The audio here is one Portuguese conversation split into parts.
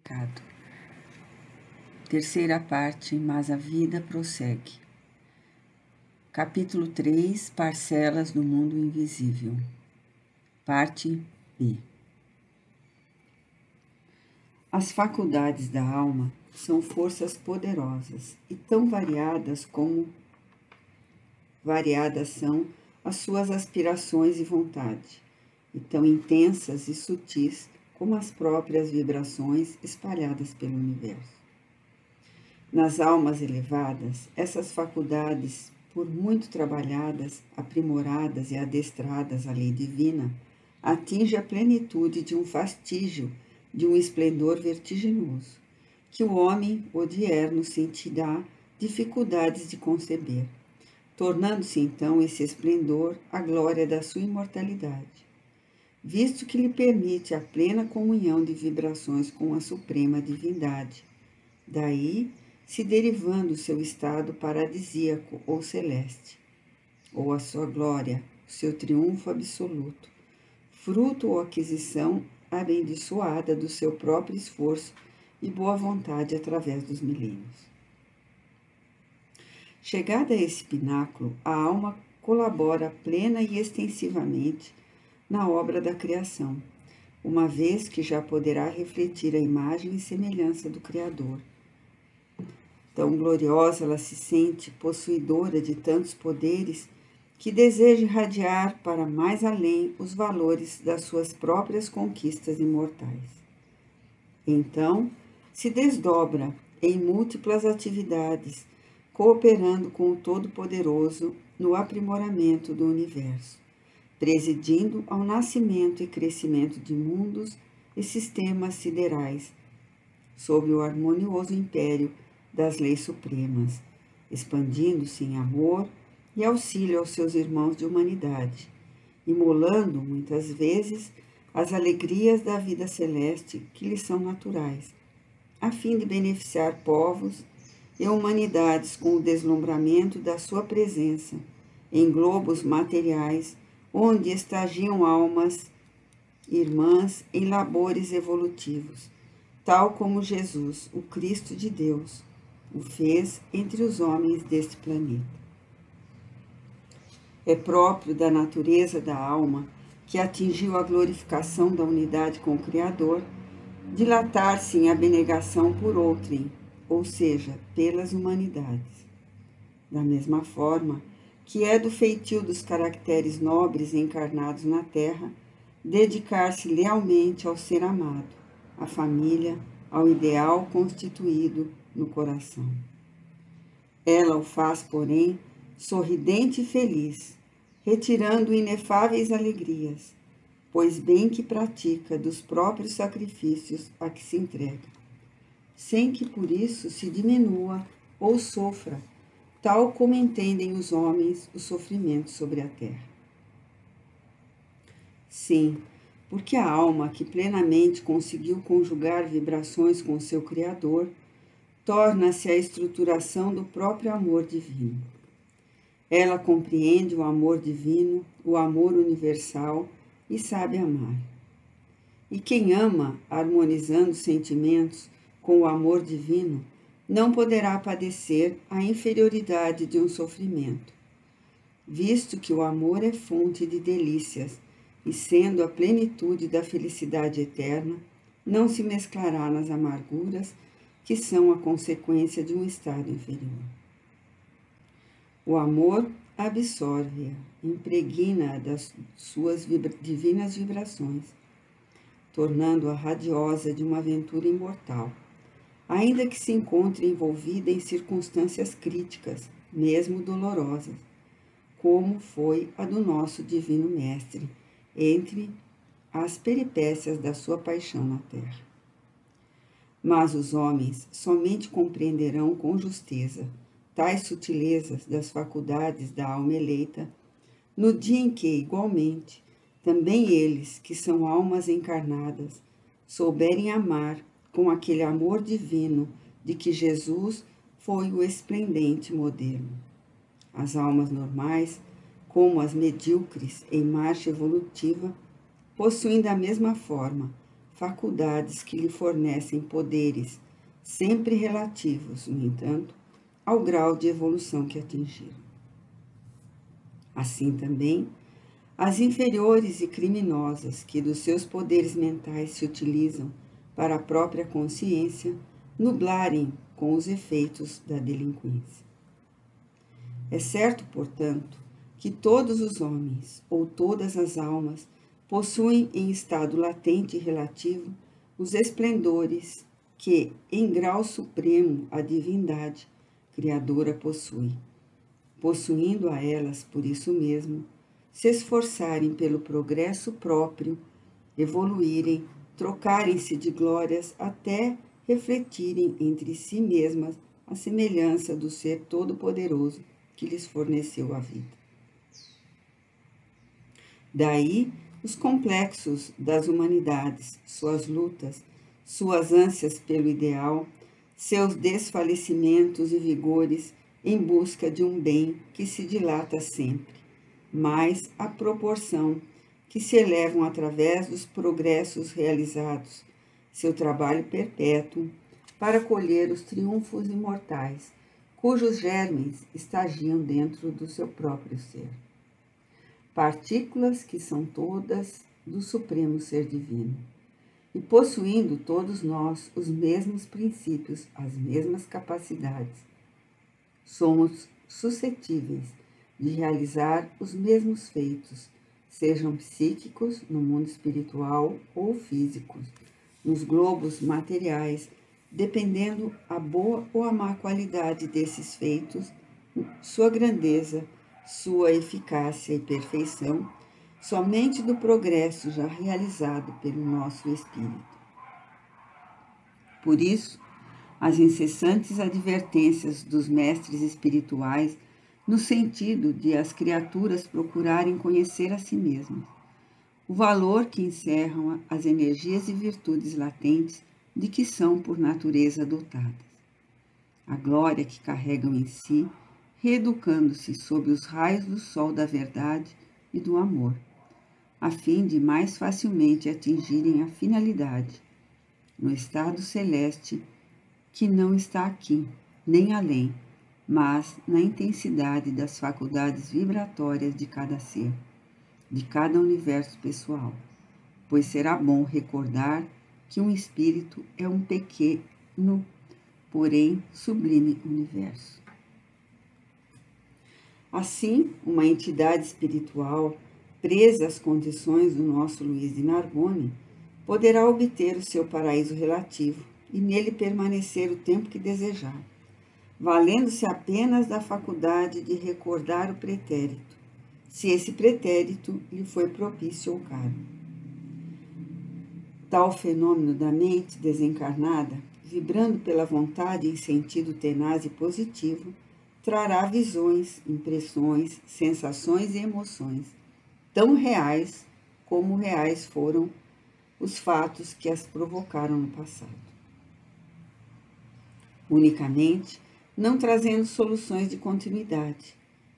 pecado. Terceira parte, mas a vida prossegue. Capítulo 3, Parcelas do Mundo Invisível. Parte B. As faculdades da alma são forças poderosas e tão variadas como variadas são as suas aspirações e vontade, e tão intensas e sutis como as próprias vibrações espalhadas pelo universo. Nas almas elevadas, essas faculdades, por muito trabalhadas, aprimoradas e adestradas à lei divina, atingem a plenitude de um fastígio, de um esplendor vertiginoso, que o homem odierno sentirá dificuldades de conceber, tornando-se então esse esplendor a glória da sua imortalidade, visto que lhe permite a plena comunhão de vibrações com a suprema divindade, daí se derivando o seu estado paradisíaco ou celeste, ou a sua glória, o seu triunfo absoluto, fruto ou aquisição abençoada do seu próprio esforço e boa vontade através dos milênios. Chegada a esse pináculo, a alma colabora plena e extensivamente na obra da criação, uma vez que já poderá refletir a imagem e semelhança do Criador. Tão gloriosa ela se sente, possuidora de tantos poderes, que deseja irradiar para mais além os valores das suas próprias conquistas imortais. Então, se desdobra em múltiplas atividades, cooperando com o Todo-Poderoso no aprimoramento do universo, presidindo ao nascimento e crescimento de mundos e sistemas siderais, sob o harmonioso império das leis supremas, expandindo-se em amor e auxílio aos seus irmãos de humanidade, imolando, muitas vezes, as alegrias da vida celeste que lhe são naturais, a fim de beneficiar povos e humanidades com o deslumbramento da sua presença em globos materiais, onde estagiam almas irmãs em labores evolutivos, tal como Jesus, o Cristo de Deus, o fez entre os homens deste planeta. É próprio da natureza da alma, que atingiu a glorificação da unidade com o Criador, dilatar-se em abnegação por outrem, ou seja, pelas humanidades. Da mesma forma que é do feitio dos caracteres nobres encarnados na Terra, dedicar-se lealmente ao ser amado, à família, ao ideal constituído no coração. Ela o faz, porém, sorridente e feliz, retirando inefáveis alegrias, pois bem que pratica dos próprios sacrifícios a que se entrega, sem que por isso se diminua ou sofra, tal como entendem os homens o sofrimento sobre a terra. Sim, porque a alma que plenamente conseguiu conjugar vibrações com seu Criador, torna-se a estruturação do próprio amor divino. Ela compreende o amor divino, o amor universal e sabe amar. E quem ama, harmonizando sentimentos com o amor divino, não poderá padecer a inferioridade de um sofrimento, visto que o amor é fonte de delícias e, sendo a plenitude da felicidade eterna, não se mesclará nas amarguras que são a consequência de um estado inferior. O amor absorve-a, impregna-a das suas divinas vibrações, tornando-a radiosa de uma aventura imortal, ainda que se encontre envolvida em circunstâncias críticas, mesmo dolorosas, como foi a do nosso Divino Mestre, entre as peripécias da sua paixão na terra. Mas os homens somente compreenderão com justeza tais sutilezas das faculdades da alma eleita, no dia em que, igualmente, também eles, que são almas encarnadas, souberem amar com aquele amor divino de que Jesus foi o esplendente modelo. As almas normais, como as medíocres em marcha evolutiva, possuem da mesma forma faculdades que lhe fornecem poderes, sempre relativos, no entanto, ao grau de evolução que atingiram. Assim também, as inferiores e criminosas que dos seus poderes mentais se utilizam para a própria consciência nublarem com os efeitos da delinquência. É certo, portanto, que todos os homens ou todas as almas possuem em estado latente e relativo os esplendores que, em grau supremo, a divindade criadora possui, possuindo a elas, por isso mesmo, se esforçarem pelo progresso próprio, evoluírem, trocarem-se de glórias até refletirem entre si mesmas a semelhança do Ser Todo-Poderoso que lhes forneceu a vida. Daí, os complexos das humanidades, suas lutas, suas ânsias pelo ideal, seus desfalecimentos e vigores em busca de um bem que se dilata sempre, mais à proporção que se elevam através dos progressos realizados, seu trabalho perpétuo para colher os triunfos imortais, cujos germes estagiam dentro do seu próprio ser. Partículas que são todas do Supremo Ser Divino, e possuindo todos nós os mesmos princípios, as mesmas capacidades, somos suscetíveis de realizar os mesmos feitos, sejam psíquicos no mundo espiritual ou físicos, nos globos materiais, dependendo a boa ou a má qualidade desses feitos, sua grandeza, sua eficácia e perfeição, somente do progresso já realizado pelo nosso espírito. Por isso, as incessantes advertências dos mestres espirituais no sentido de as criaturas procurarem conhecer a si mesmas, o valor que encerram as energias e virtudes latentes de que são por natureza dotadas, a glória que carregam em si, reeducando-se sob os raios do sol da verdade e do amor, a fim de mais facilmente atingirem a finalidade, no estado celeste que não está aqui, nem além, mas na intensidade das faculdades vibratórias de cada ser, de cada universo pessoal, pois será bom recordar que um espírito é um pequeno, porém sublime universo. Assim, uma entidade espiritual, presa às condições do nosso Luiz de Narbonne, poderá obter o seu paraíso relativo e nele permanecer o tempo que desejar, valendo-se apenas da faculdade de recordar o pretérito, se esse pretérito lhe foi propício ou caro. Tal fenômeno da mente desencarnada, vibrando pela vontade em sentido tenaz e positivo, trará visões, impressões, sensações e emoções, tão reais como reais foram os fatos que as provocaram no passado. Unicamente, não trazendo soluções de continuidade,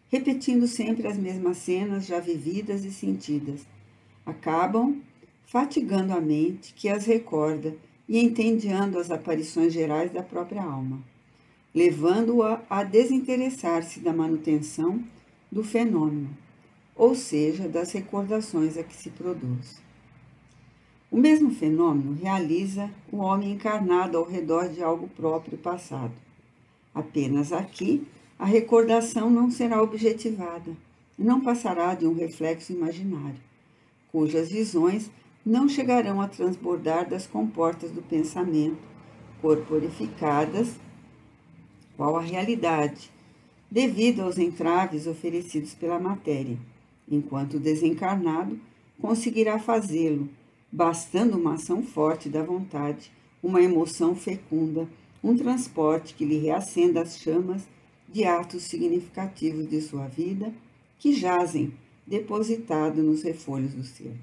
repetindo sempre as mesmas cenas já vividas e sentidas, acabam fatigando a mente que as recorda e entediando as aparições gerais da própria alma, levando-a a desinteressar-se da manutenção do fenômeno, ou seja, das recordações a que se produz. O mesmo fenômeno realiza o homem encarnado ao redor de algo próprio passado. Apenas aqui, a recordação não será objetivada e não passará de um reflexo imaginário, cujas visões não chegarão a transbordar das comportas do pensamento, corporificadas, qual a realidade, devido aos entraves oferecidos pela matéria, enquanto o desencarnado conseguirá fazê-lo, bastando uma ação forte da vontade, uma emoção fecunda, um transporte que lhe reacenda as chamas de atos significativos de sua vida, que jazem depositados nos refolhos do ser.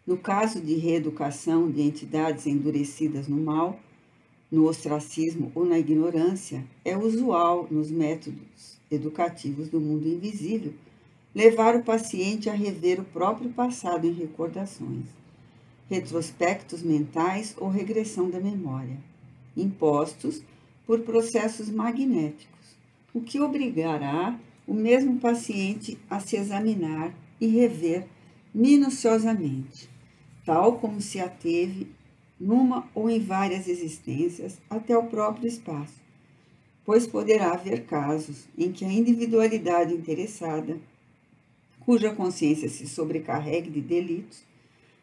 No caso de reeducação de entidades endurecidas no mal, no ostracismo ou na ignorância, é usual nos métodos educativos do mundo invisível levar o paciente a rever o próprio passado em recordações, retrospectos mentais ou regressão da memória, impostos por processos magnéticos, o que obrigará o mesmo paciente a se examinar e rever minuciosamente, tal como se ateve numa ou em várias existências até o próprio espaço, pois poderá haver casos em que a individualidade interessada, cuja consciência se sobrecarregue de delitos,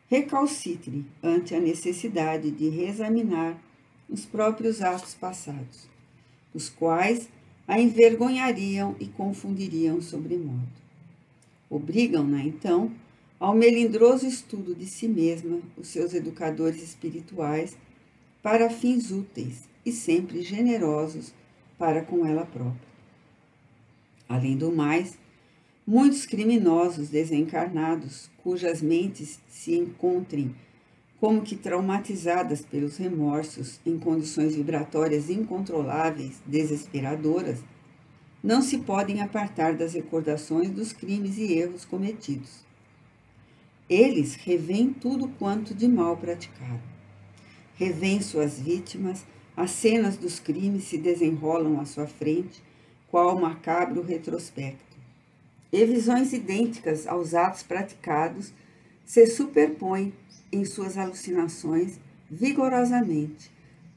recalcitre ante a necessidade de reexaminar os próprios atos passados, os quais a envergonhariam e confundiriam sobremodo. Obrigam-na, então, ao melindroso estudo de si mesma, os seus educadores espirituais, para fins úteis e sempre generosos para com ela própria. Além do mais, muitos criminosos desencarnados, cujas mentes se encontrem como que traumatizadas pelos remorsos em condições vibratórias incontroláveis, desesperadoras, não se podem apartar das recordações dos crimes e erros cometidos. Eles revêem tudo quanto de mal praticaram. Revêem suas vítimas, as cenas dos crimes se desenrolam à sua frente, qual macabro retrospecto. E visões idênticas aos atos praticados se superpõem em suas alucinações vigorosamente,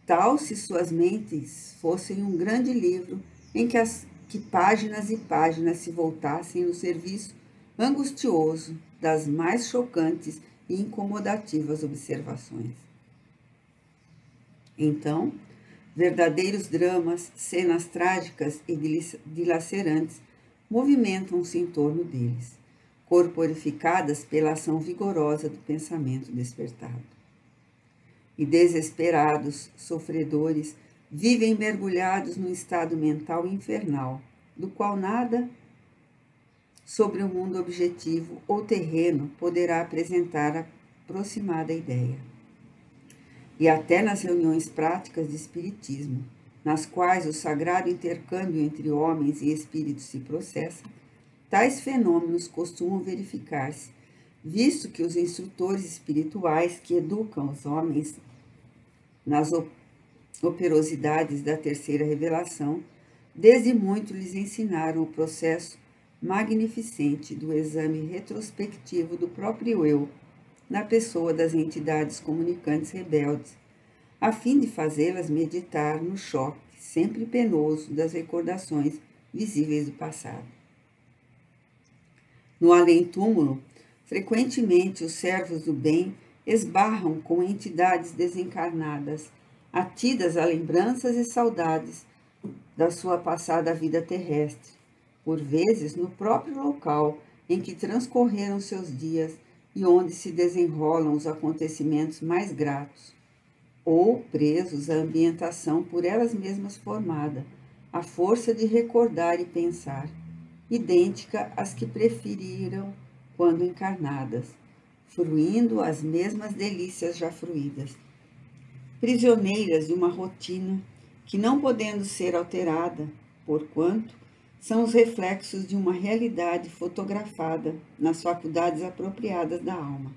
tal se suas mentes fossem um grande livro em que páginas e páginas se voltassem no serviço angustioso das mais chocantes e incomodativas observações. Então, verdadeiros dramas, cenas trágicas e dilacerantes movimentam-se em torno deles, corporificadas pela ação vigorosa do pensamento despertado. E desesperados, sofredores, vivem mergulhados num estado mental infernal, do qual nada sobre o mundo objetivo ou terreno poderá apresentar a aproximada ideia. E até nas reuniões práticas de espiritismo, nas quais o sagrado intercâmbio entre homens e espíritos se processa, tais fenômenos costumam verificar-se, visto que os instrutores espirituais que educam os homens nas operosidades da terceira revelação, desde muito lhes ensinaram o processo magnificente do exame retrospectivo do próprio eu, na pessoa das entidades comunicantes rebeldes, a fim de fazê-las meditar no choque sempre penoso das recordações visíveis do passado. No além-túmulo, frequentemente os servos do bem esbarram com entidades desencarnadas, atidas a lembranças e saudades da sua passada vida terrestre, por vezes no próprio local em que transcorreram seus dias e onde se desenrolam os acontecimentos mais gratos, ou presos à ambientação por elas mesmas formada, à força de recordar e pensar, idêntica às que preferiram quando encarnadas, fruindo as mesmas delícias já fruídas, prisioneiras de uma rotina que, não podendo ser alterada, porquanto são os reflexos de uma realidade fotografada nas faculdades apropriadas da alma,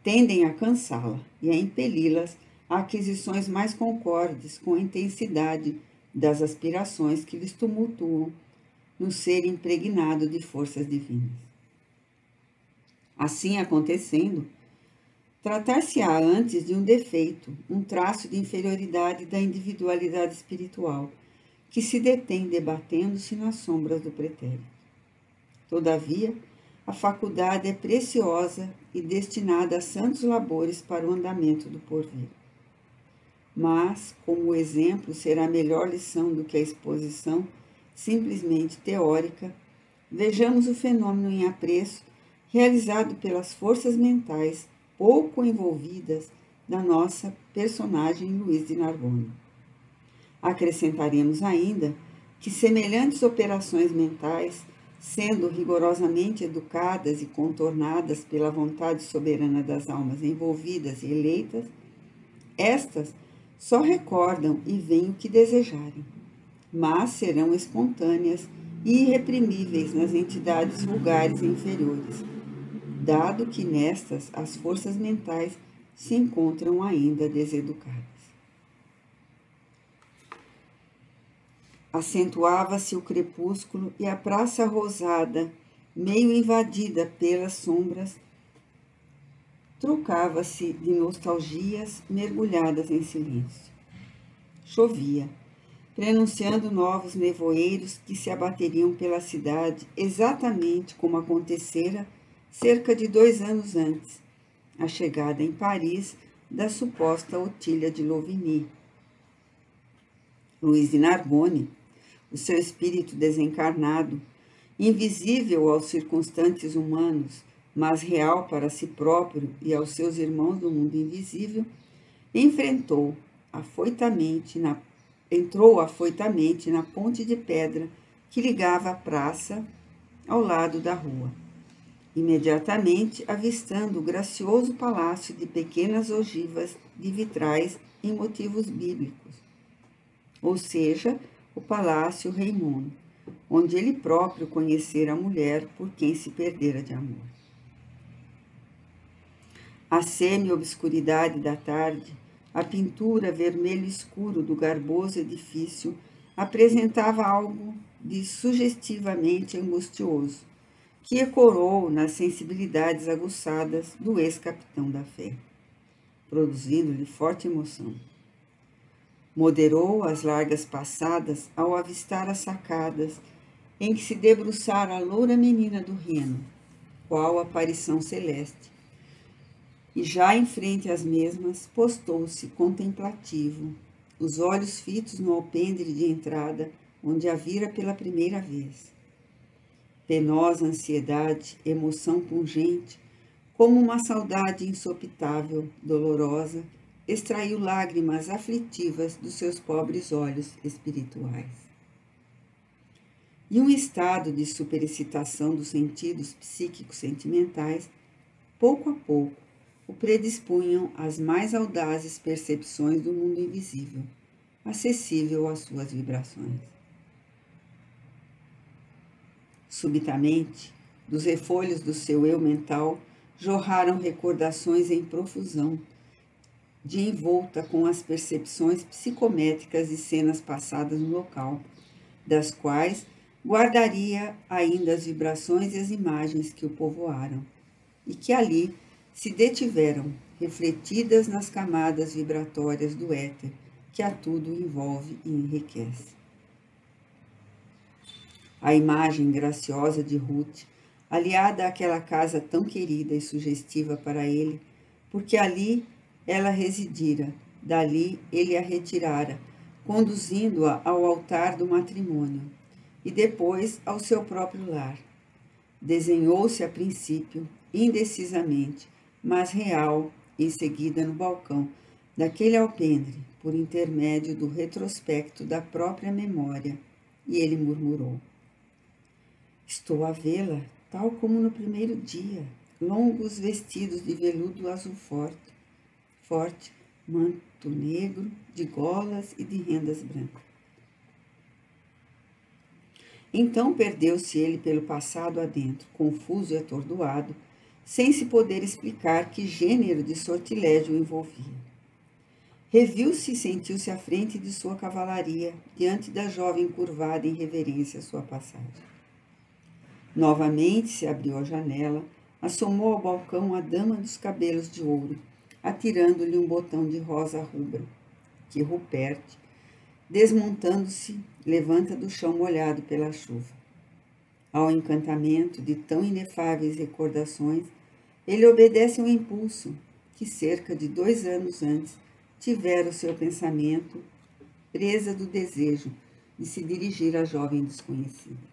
tendem a cansá-la e a impeli-las a aquisições mais concordes com a intensidade das aspirações que lhes tumultuam no ser impregnado de forças divinas. Assim acontecendo, tratar-se-á antes de um defeito, um traço de inferioridade da individualidade espiritual, que se detém debatendo-se nas sombras do pretérito. Todavia, a faculdade é preciosa e destinada a santos labores para o andamento do porvir. Mas, como o exemplo será melhor lição do que a exposição simplesmente teórica, vejamos o fenômeno em apreço realizado pelas forças mentais pouco envolvidas da nossa personagem Luiz de Narbonne. Acrescentaremos ainda que semelhantes operações mentais, sendo rigorosamente educadas e contornadas pela vontade soberana das almas envolvidas e eleitas, estas só recordam e veem o que desejarem, mas serão espontâneas e irreprimíveis nas entidades vulgares e inferiores, dado que nestas as forças mentais se encontram ainda deseducadas. Acentuava-se o crepúsculo e a praça rosada, meio invadida pelas sombras, trocava-se de nostalgias mergulhadas em silêncio. Chovia, prenunciando novos nevoeiros que se abateriam pela cidade, exatamente como acontecera cerca de 2 anos antes, a chegada em Paris da suposta Otília de Louvigny. Luiz de Narbonne, o seu espírito desencarnado, invisível aos circunstantes humanos, mas real para si próprio e aos seus irmãos do mundo invisível, entrou afoitamente na ponte de pedra que ligava a praça ao lado da rua, imediatamente avistando o gracioso palácio de pequenas ogivas de vitrais em motivos bíblicos, ou seja, o Palácio Raymond, onde ele próprio conhecera a mulher por quem se perdera de amor. A semi-obscuridade da tarde, a pintura vermelho escuro do garboso edifício apresentava algo de sugestivamente angustioso, que ecoou nas sensibilidades aguçadas do ex-capitão da fé, produzindo-lhe forte emoção. Moderou as largas passadas ao avistar as sacadas em que se debruçara a loura menina do Reno, qual aparição celeste, e já em frente às mesmas postou-se contemplativo, os olhos fitos no alpendre de entrada, onde a vira pela primeira vez. Penosa ansiedade, emoção pungente, como uma saudade insopitável, dolorosa, extraiu lágrimas aflitivas dos seus pobres olhos espirituais. E um estado de superexcitação dos sentidos psíquicos sentimentais, pouco a pouco, o predispunham às mais audazes percepções do mundo invisível, acessível às suas vibrações. Subitamente, dos refolhos do seu eu mental, jorraram recordações em profusão, de envolta com as percepções psicométricas de cenas passadas no local, das quais guardaria ainda as vibrações e as imagens que o povoaram, e que ali se detiveram, refletidas nas camadas vibratórias do éter, que a tudo envolve e enriquece. A imagem graciosa de Ruth, aliada àquela casa tão querida e sugestiva para ele, porque ali ela residira, dali ele a retirara, conduzindo-a ao altar do matrimônio e depois ao seu próprio lar. Desenhou-se a princípio, indecisamente, mas real, em seguida no balcão daquele alpendre, por intermédio do retrospecto da própria memória, e ele murmurou: estou a vê-la, tal como no primeiro dia, longos vestidos de veludo azul forte, manto negro, de golas e de rendas brancas. Então perdeu-se ele pelo passado adentro, confuso e atordoado, sem se poder explicar que gênero de sortilégio o envolvia. Reviu-se e sentiu-se à frente de sua cavalaria, diante da jovem curvada em reverência à sua passagem. Novamente se abriu a janela, assomou ao balcão a dama dos cabelos de ouro, atirando-lhe um botão de rosa rubra, que Rupert, desmontando-se, levanta do chão molhado pela chuva. Ao encantamento de tão inefáveis recordações, ele obedece a um impulso que cerca de 2 anos antes tivera o seu pensamento presa do desejo de se dirigir à jovem desconhecida.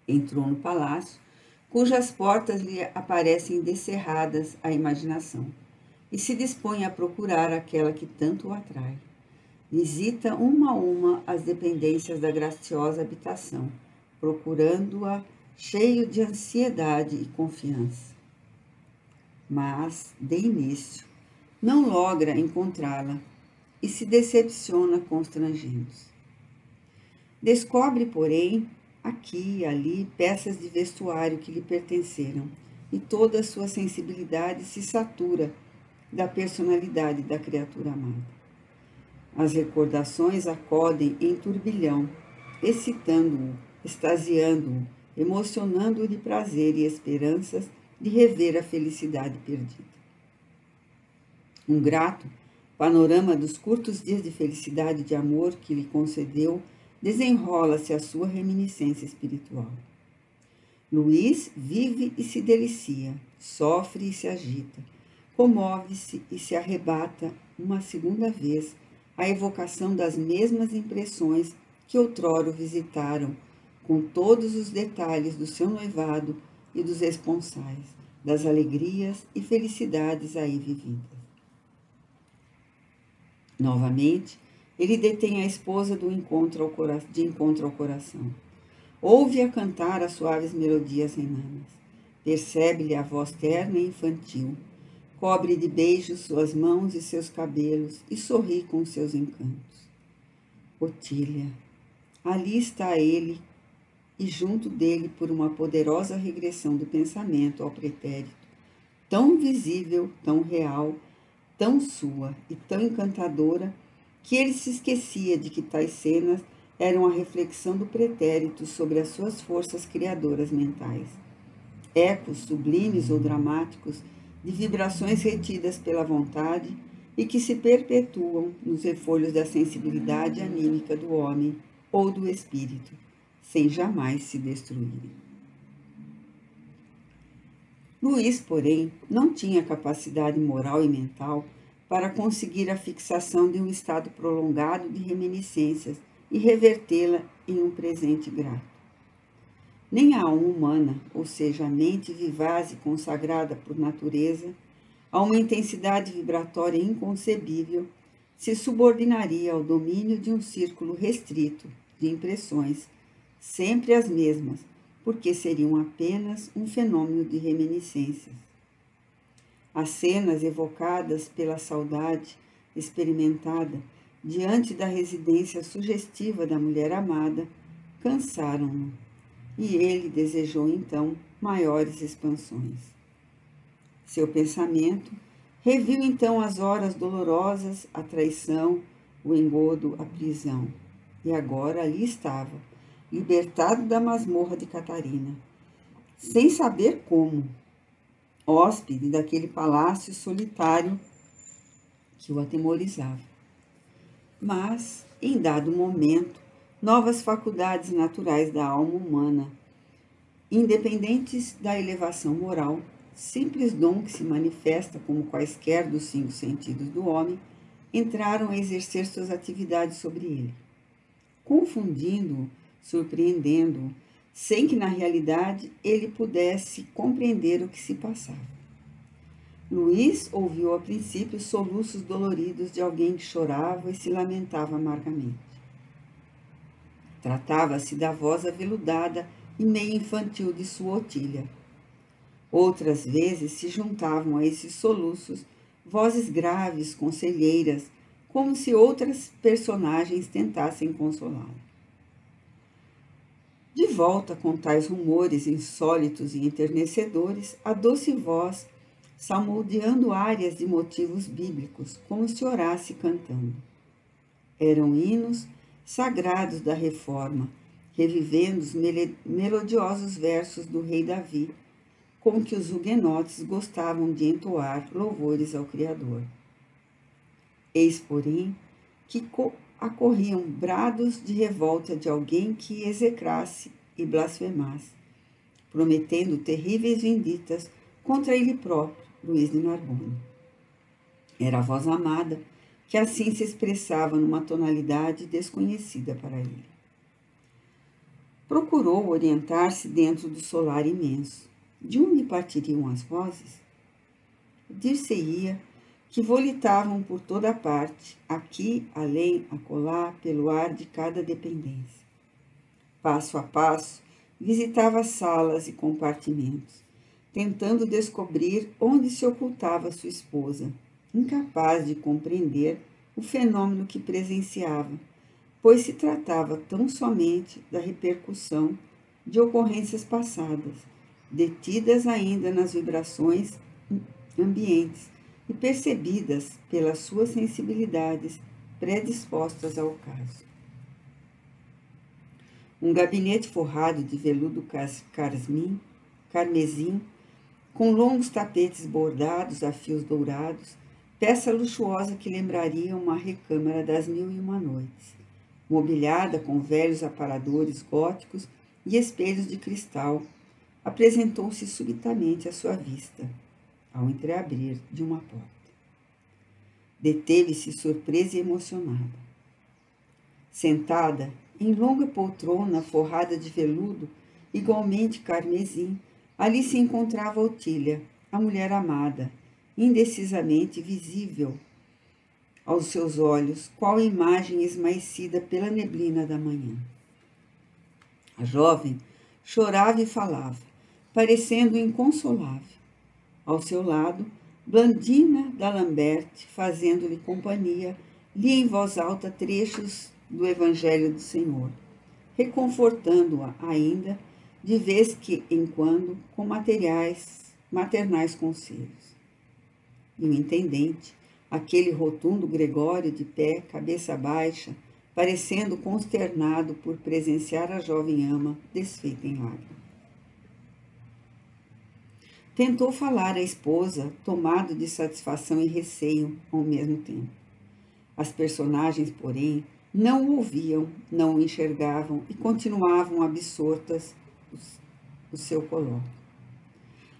Entrou no palácio, cujas portas lhe aparecem descerradas à imaginação, e se dispõe a procurar aquela que tanto o atrai. Visita uma a uma as dependências da graciosa habitação, procurando-a cheio de ansiedade e confiança. Mas, de início, não logra encontrá-la e se decepciona constrangendo-se. Descobre, porém, aqui e ali peças de vestuário que lhe pertenceram, e toda a sua sensibilidade se satura da personalidade da criatura amada. As recordações acodem em turbilhão, excitando-o, extasiando-o, emocionando-o de prazer e esperanças de rever a felicidade perdida. Um grato panorama dos curtos dias de felicidade e de amor que lhe concedeu desenrola-se a sua reminiscência espiritual. Luís vive e se delicia, sofre e se agita, comove-se e se arrebata uma segunda vez à evocação das mesmas impressões que outrora o visitaram, com todos os detalhes do seu noivado e dos esponsais, das alegrias e felicidades aí vividas. Novamente, ele detém a esposa de encontro ao coração. Ouve-a cantar as suaves melodias renanas. Percebe-lhe a voz terna e infantil. Cobre de beijos suas mãos e seus cabelos e sorri com seus encantos. Otília. Ali está ele e junto dele, por uma poderosa regressão do pensamento ao pretérito, tão visível, tão real, tão sua e tão encantadora, que ele se esquecia de que tais cenas eram a reflexão do pretérito sobre as suas forças criadoras mentais. Ecos sublimes ou dramáticos de vibrações retidas pela vontade e que se perpetuam nos refolhos da sensibilidade anímica do homem ou do espírito, sem jamais se destruírem. Luís, porém, não tinha capacidade moral e mental para conseguir a fixação de um estado prolongado de reminiscências e revertê-la em um presente grato. Nem a alma humana, ou seja, a mente vivaz e consagrada por natureza, a uma intensidade vibratória inconcebível, se subordinaria ao domínio de um círculo restrito de impressões, sempre as mesmas, porque seriam apenas um fenômeno de reminiscências. As cenas evocadas pela saudade experimentada diante da residência sugestiva da mulher amada cansaram-no, e ele desejou então maiores expansões. Seu pensamento reviu então as horas dolorosas, a traição, o engodo, a prisão, e agora ali estava, libertado da masmorra de Catarina, sem saber como, hóspede daquele palácio solitário que o atemorizava. Mas, em dado momento, novas faculdades naturais da alma humana, independentes da elevação moral, simples dom que se manifesta como quaisquer dos 5 sentidos do homem, entraram a exercer suas atividades sobre ele, confundindo-o, surpreendendo-o, sem que na realidade ele pudesse compreender o que se passava. Luís ouviu a princípio soluços doloridos de alguém que chorava e se lamentava amargamente. Tratava-se da voz aveludada e meio infantil de sua Otília. Outras vezes se juntavam a esses soluços vozes graves, conselheiras, como se outras personagens tentassem consolá-la. De volta com tais rumores insólitos e enternecedores, a doce voz salmodiando áreas de motivos bíblicos, como se orasse cantando. Eram hinos sagrados da Reforma, revivendo os melodiosos versos do rei Davi, com que os huguenotes gostavam de entoar louvores ao Criador. Eis, porém, que acorriam brados de revolta de alguém que execrasse e blasfemasse, prometendo terríveis vinditas contra ele próprio, Luís de Narbonne. Era a voz amada, que assim se expressava numa tonalidade desconhecida para ele. Procurou orientar-se dentro do solar imenso. De onde partiriam as vozes? Dir-se-ia que volitavam por toda parte, aqui, além, acolá, pelo ar de cada dependência. Passo a passo, visitava salas e compartimentos, tentando descobrir onde se ocultava sua esposa, incapaz de compreender o fenômeno que presenciava, pois se tratava tão somente da repercussão de ocorrências passadas, detidas ainda nas vibrações ambientes e percebidas pelas suas sensibilidades predispostas ao caso. Um gabinete forrado de veludo carmesim, com longos tapetes bordados a fios dourados, peça luxuosa que lembraria uma recâmara das 1001 noites, mobiliada com velhos aparadores góticos e espelhos de cristal, apresentou-se subitamente à sua vista, ao entreabrir de uma porta. Deteve-se surpresa e emocionada. Sentada em longa poltrona forrada de veludo, igualmente carmesim, ali se encontrava Otília, a mulher amada, indecisamente visível aos seus olhos, qual imagem esmaecida pela neblina da manhã. A jovem chorava e falava, parecendo inconsolável. Ao seu lado, Blandina d'Alembert, fazendo-lhe companhia, lia em voz alta trechos do Evangelho do Senhor, reconfortando-a ainda, de vez que em quando, com maternais conselhos. E o intendente, aquele rotundo Gregório de pé, cabeça baixa, parecendo consternado por presenciar a jovem ama desfeita em lágrimas. Tentou falar à esposa, tomado de satisfação e receio ao mesmo tempo. As personagens, porém, não o ouviam, não o enxergavam e continuavam absortas o seu colóquio.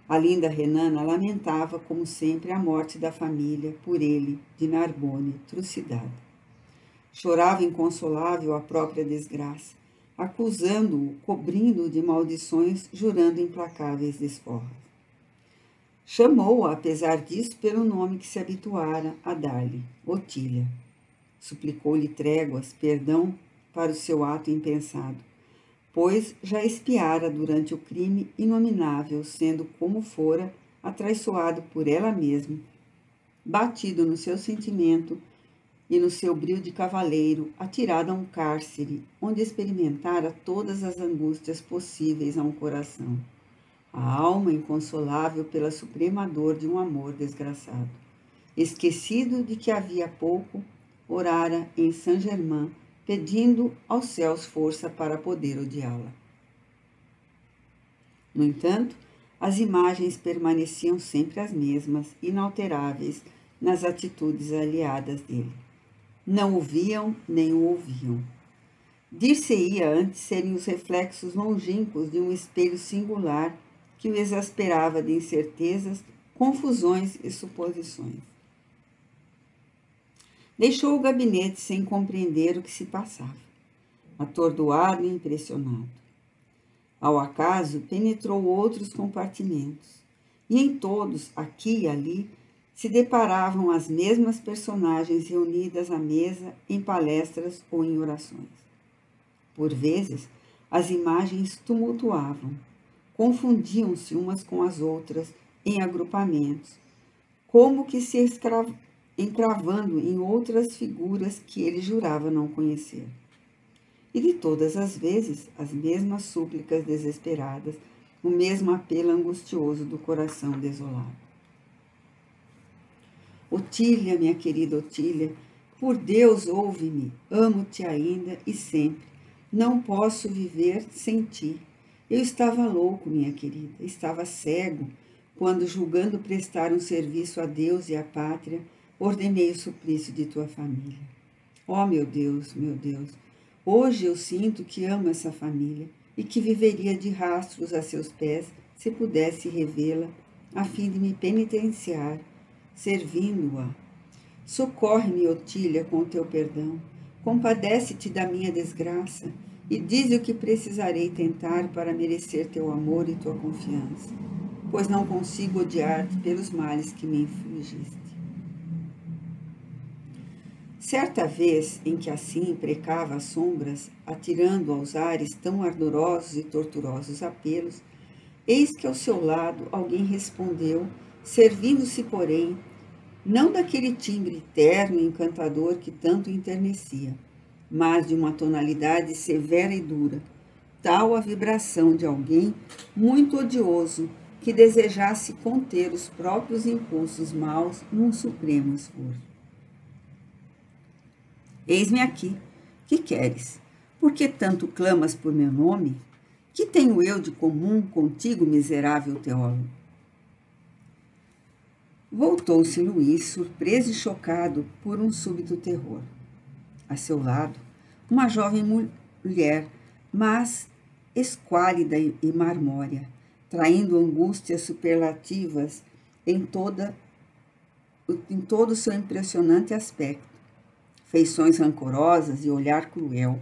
A linda Renana lamentava, como sempre, a morte da família por ele, de Narbonne, trucidada. Chorava inconsolável a própria desgraça, acusando-o, cobrindo-o de maldições, jurando implacáveis desforras. Chamou-a, apesar disso, pelo nome que se habituara a dar-lhe, Otília. Suplicou-lhe tréguas, perdão para o seu ato impensado, pois já espiara durante o crime inominável, sendo como fora atraiçoado por ela mesma, batido no seu sentimento e no seu brio de cavaleiro, atirado a um cárcere, onde experimentara todas as angústias possíveis a um coração, a alma inconsolável pela suprema dor de um amor desgraçado, esquecido de que havia pouco orara em Saint-Germain, pedindo aos céus força para poder odiá-la. No entanto, as imagens permaneciam sempre as mesmas, inalteráveis nas atitudes aliadas dele. Não o viam nem o ouviam. Dir-se-ia antes serem os reflexos longínquos de um espelho singular que o exasperava de incertezas, confusões e suposições. Deixou o gabinete sem compreender o que se passava, atordoado e impressionado. Ao acaso, penetrou outros compartimentos, e em todos, aqui e ali, se deparavam as mesmas personagens reunidas à mesa em palestras ou em orações. Por vezes, as imagens tumultuavam, confundiam-se umas com as outras em agrupamentos, como que se encravando em outras figuras que ele jurava não conhecer. E de todas as vezes, as mesmas súplicas desesperadas, o mesmo apelo angustioso do coração desolado. Otília, minha querida Otília, por Deus, ouve-me, amo-te ainda e sempre. Não posso viver sem ti. Eu estava louco, minha querida, estava cego, quando, julgando prestar um serviço a Deus e à pátria, ordenei o suplício de tua família. Oh, meu Deus, hoje eu sinto que amo essa família e que viveria de rastros a seus pés se pudesse revê-la, a fim de me penitenciar, servindo-a. Socorre-me, Otília, com o teu perdão. Compadece-te da minha desgraça e dize o que precisarei tentar para merecer teu amor e tua confiança, pois não consigo odiar-te pelos males que me infligiste. Certa vez em que assim imprecava as sombras, atirando aos ares tão ardorosos e torturosos apelos, eis que ao seu lado alguém respondeu, servindo-se, porém, não daquele timbre terno e encantador que tanto enternecia, mas de uma tonalidade severa e dura, tal a vibração de alguém muito odioso que desejasse conter os próprios impulsos maus num supremo esforço. Eis-me aqui. Que queres? Por que tanto clamas por meu nome? Que tenho eu de comum contigo, miserável teólogo? Voltou-se Luís, surpreso e chocado por um súbito terror. A seu lado, uma jovem mulher, mas esquálida e marmórea, traindo angústias superlativas em todo o seu impressionante aspecto, feições rancorosas e olhar cruel,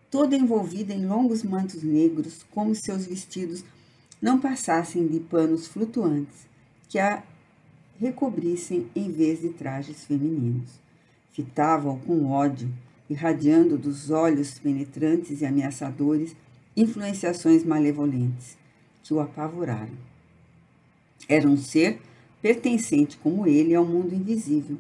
toda envolvida em longos mantos negros, como se seus vestidos não passassem de panos flutuantes, que a recobrissem em vez de trajes femininos. Fitava-o com ódio, irradiando dos olhos penetrantes e ameaçadores influenciações malevolentes, que o apavoraram. Era um ser pertencente como ele ao mundo invisível,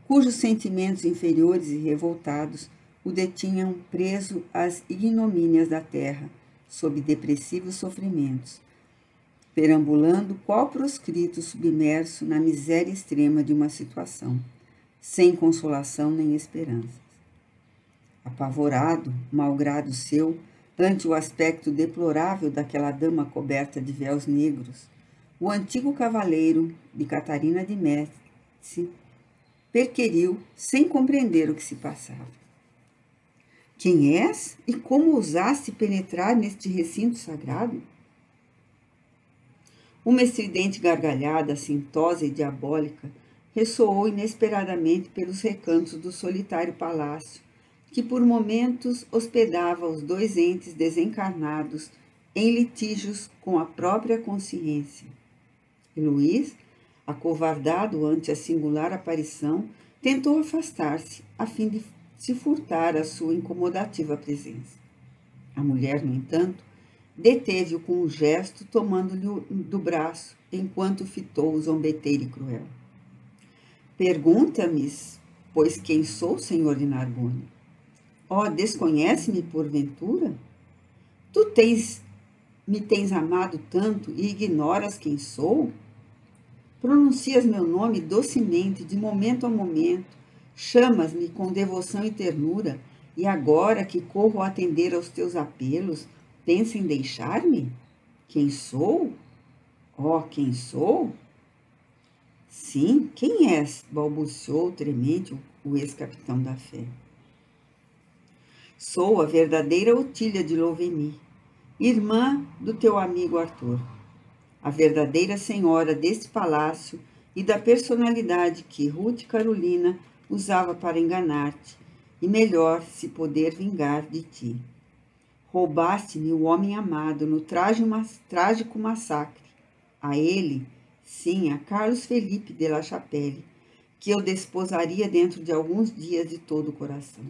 cujos sentimentos inferiores e revoltados o detinham preso às ignomínias da terra, sob depressivos sofrimentos, perambulando qual proscrito submerso na miséria extrema de uma situação, sem consolação nem esperanças. Apavorado, malgrado seu, ante o aspecto deplorável daquela dama coberta de véus negros, o antigo cavaleiro de Catarina de Médici perquiriu sem compreender o que se passava. Quem és e como ousaste penetrar neste recinto sagrado? Uma estridente gargalhada, assintosa e diabólica, ressoou inesperadamente pelos recantos do solitário palácio, que por momentos hospedava os dois entes desencarnados em litígios com a própria consciência. E Luís, acovardado ante a singular aparição, tentou afastar-se, a fim de se furtar à sua incomodativa presença. A mulher, no entanto, deteve-o com um gesto, tomando-lhe do braço, enquanto fitou o zombeteiro e cruel. Pergunta-me, pois quem sou, senhor de Narbonne? Oh, desconhece-me porventura? Me tens amado tanto e ignoras quem sou? Pronuncias meu nome docemente, de momento a momento, chamas-me com devoção e ternura, e agora que corro a atender aos teus apelos, pensa em deixar-me? Quem sou? Oh, quem sou? Sim, quem és? Balbuciou tremente o ex-capitão da fé. Sou a verdadeira Otília de Louveny, irmã do teu amigo Arthur, a verdadeira senhora deste palácio e da personalidade que Ruth Carolina usava para enganar-te, e melhor se poder vingar de ti. Roubaste-me o homem amado no trágico massacre. A ele, sim, a Carlos Felipe de La Chapelle, que eu desposaria dentro de alguns dias de todo o coração.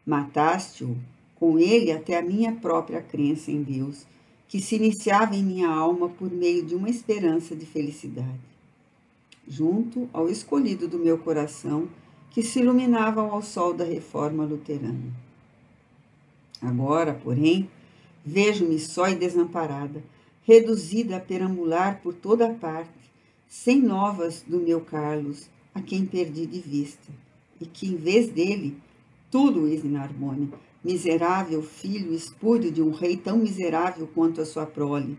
Mataste-o, com ele até a minha própria crença em Deus, que se iniciava em minha alma por meio de uma esperança de felicidade. Junto ao escolhido do meu coração, que se iluminava ao sol da reforma luterana. Agora, porém, vejo-me só e desamparada, reduzida a perambular por toda a parte, sem novas do meu Carlos, a quem perdi de vista, e que, em vez dele, tu, Luís de Narbonne, miserável filho espúrio de um rei tão miserável quanto a sua prole.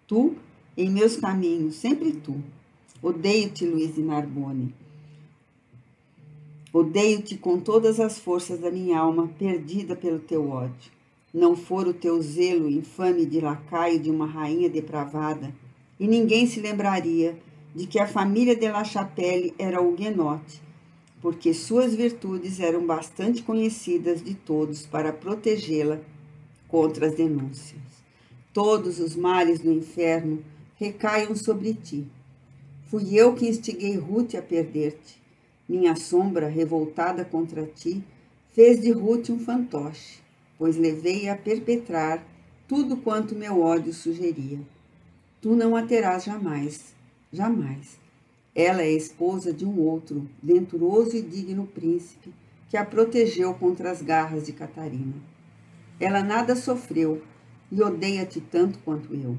Tu, em meus caminhos, sempre tu. Odeio-te, Luís de Narbonne. Odeio-te com todas as forças da minha alma, perdida pelo teu ódio. Não for o teu zelo infame de lacaio de uma rainha depravada, e ninguém se lembraria de que a família de La Chapelle era huguenote, porque suas virtudes eram bastante conhecidas de todos para protegê-la contra as denúncias. Todos os males do inferno recaiam sobre ti. Fui eu que instiguei Ruth a perder-te. Minha sombra, revoltada contra ti, fez de Ruth um fantoche, pois levei a perpetrar tudo quanto meu ódio sugeria. Tu não a terás jamais, jamais. Ela é esposa de um outro, venturoso e digno príncipe, que a protegeu contra as garras de Catarina. Ela nada sofreu e odeia-te tanto quanto eu,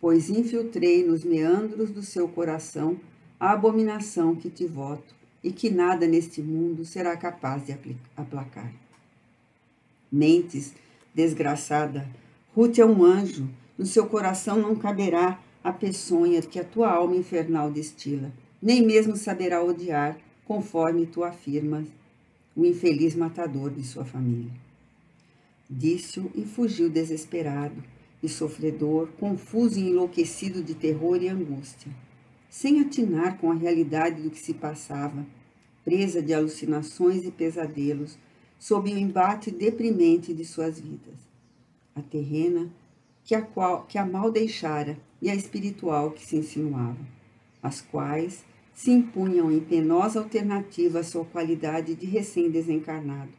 pois infiltrei nos meandros do seu coração a abominação que te voto e que nada neste mundo será capaz de aplacar. Mentes, desgraçada, Ruth é um anjo, no seu coração não caberá a peçonha que a tua alma infernal destila, nem mesmo saberá odiar, conforme tu afirmas, o infeliz matador de sua família. Disse-o e fugiu desesperado e sofredor, confuso e enlouquecido de terror e angústia, sem atinar com a realidade do que se passava, presa de alucinações e pesadelos, sob o embate deprimente de suas vidas. A terrena, que a mal deixara, e a espiritual que se insinuava, as quais se impunham em penosa alternativa à sua qualidade de recém-desencarnado,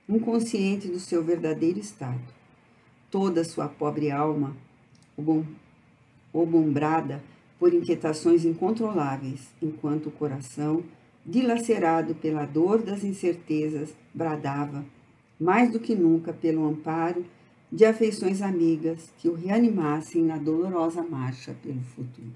inconsciente do seu verdadeiro estado. Toda sua pobre alma, obumbrada por inquietações incontroláveis, enquanto o coração, dilacerado pela dor das incertezas, bradava, mais do que nunca, pelo amparo de afeições amigas que o reanimassem na dolorosa marcha pelo futuro.